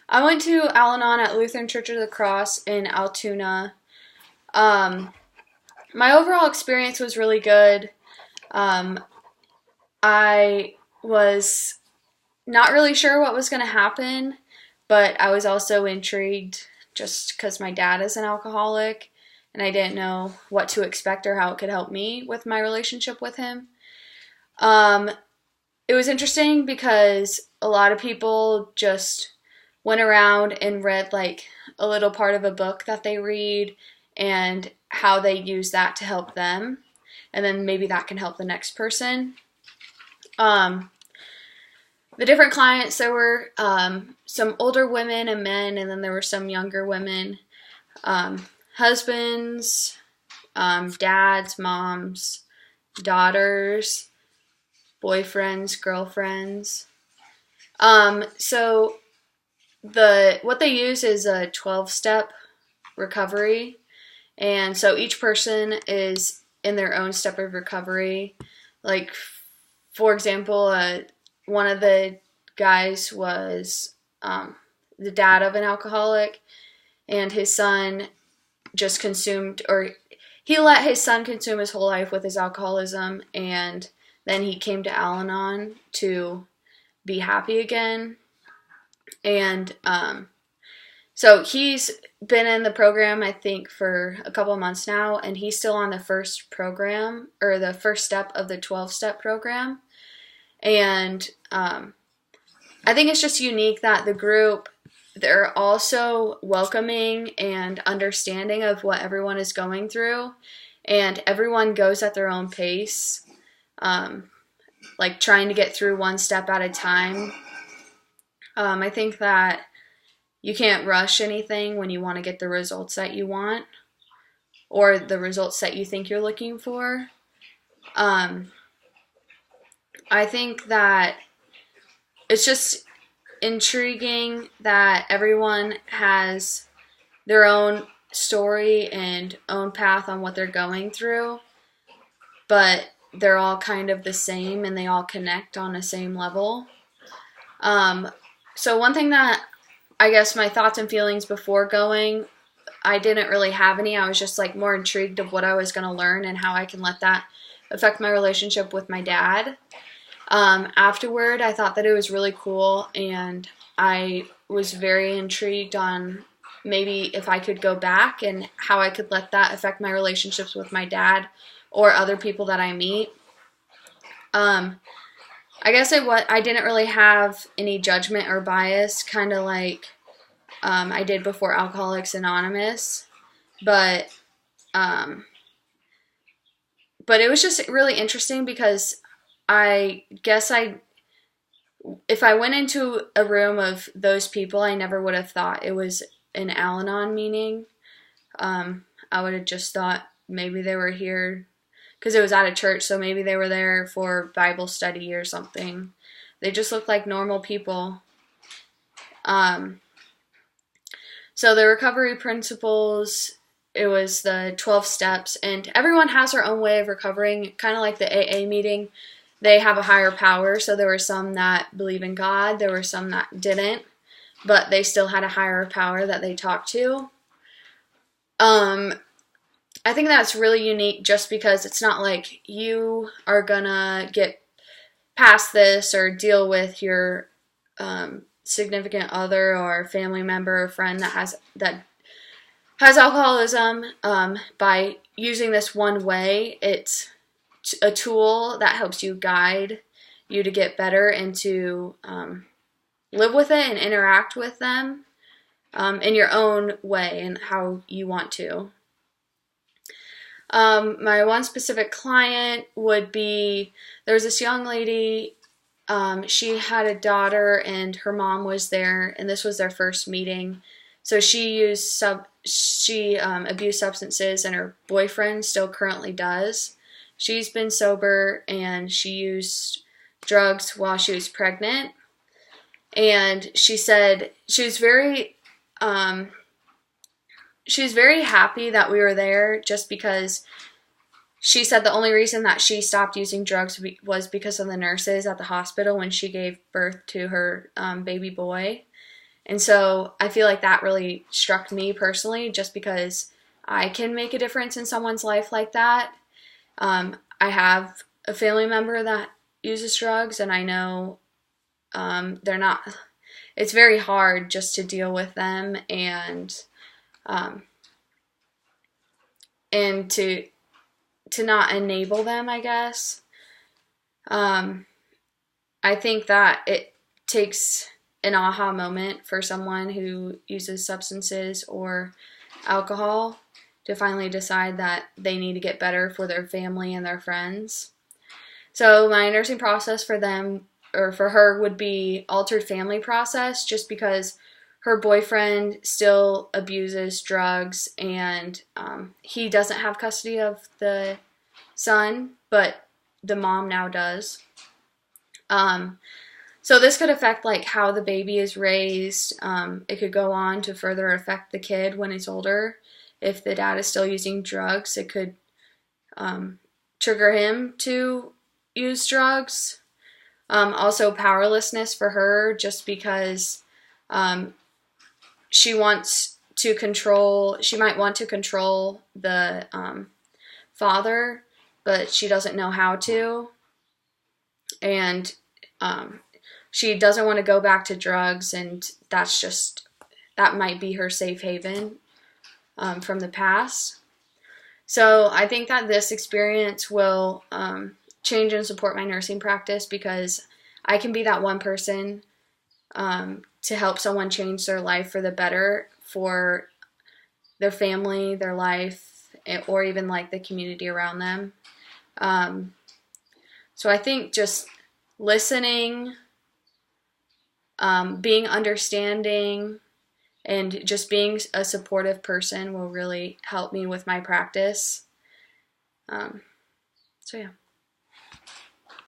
I went to Al-Anon at Lutheran Church of the Cross in Altoona. Um, my overall experience was really good. Um, I was not really sure what was going to happen, but I was also intrigued just because my dad is an alcoholic and I didn't know what to expect or how it could help me with my relationship with him. Um, it was interesting because a lot of people just went around and read like a little part of a book that they read and how they use that to help them. And then maybe that can help the next person. Um, the different clients, there were some older women and men, and then there were some younger women, husbands, dads, moms, daughters, boyfriends, girlfriends. So what they use is a 12-step recovery, and so each person is in their own step of recovery. Like, for example, one of the guys was the dad of an alcoholic, and his son just consumed, or he let his son consume his whole life with his alcoholism, and then he came to Al-Anon to be happy again. And so he's been in the program, I think, for a couple of months now, and he's still on the first program, or the first step of the 12-step program. And I think it's just unique that the group, they're also welcoming and understanding of what everyone is going through, and everyone goes at their own pace, like trying to get through one step at a time. I think that you can't rush anything when you want to get the results that you want or the results that you think you're looking for. I think that it's just intriguing that everyone has their own story and own path on what they're going through, but they're all kind of the same and they all connect on the same level. So one thing that I guess my thoughts and feelings before going, I didn't really have any. I was just like more intrigued of what I was going to learn and how I can let that affect my relationship with my dad. Afterward, I thought that it was really cool, and I was very intrigued on maybe if I could go back and how I could let that affect my relationships with my dad or other people that I meet. I guess I didn't really have any judgment or bias, kind of like I did before Alcoholics Anonymous, but it was just really interesting because I guess if I went into a room of those people, I never would have thought it was an Al-Anon meeting. I would have just thought maybe they were here because it was at a church, so maybe they were there for Bible study or something. They just looked like normal people. So the recovery principles, it was the 12 steps, and everyone has their own way of recovering, kind of like the AA meeting. They have a higher power, so there were some that believe in God, there were some that didn't, but they still had a higher power that they talked to. I think that's really unique just because it's not like you are gonna get past this or deal with your significant other or family member or friend that has alcoholism by using this one way. It's a tool that helps you guide you to get better and to live with it and interact with them in your own way and how you want to. My one specific client would be, there was this young lady, she had a daughter and her mom was there, and this was their first meeting. So she abused substances, and her boyfriend still currently does. She's been sober, and she used drugs while she was pregnant. And she said she was very happy that we were there, just because she said the only reason that she stopped using drugs was because of the nurses at the hospital when she gave birth to her baby boy. And so I feel like that really struck me personally, just because I can make a difference in someone's life like that. I have a family member that uses drugs, and I know they're not, it's very hard just to deal with them, um, and to not enable them, I guess. I think that it takes an aha moment for someone who uses substances or alcohol to finally decide that they need to get better for their family and their friends. So my nursing process for them, or for her, would be altered family process, just because her boyfriend still abuses drugs, and he doesn't have custody of the son, but the mom now does. So this could affect like how the baby is raised. It could go on to further affect the kid when he's older. If the dad is still using drugs, it could trigger him to use drugs. Also powerlessness for her, just because she wants to control, she might want to control the father, but she doesn't know how to. And she doesn't want to go back to drugs, and that might be her safe haven from the past. So I think that this experience will change and support my nursing practice, because I can be that one person to help someone change their life for the better, for their family, their life, or even like the community around them. So I think just listening, being understanding, and just being a supportive person will really help me with my practice. So yeah.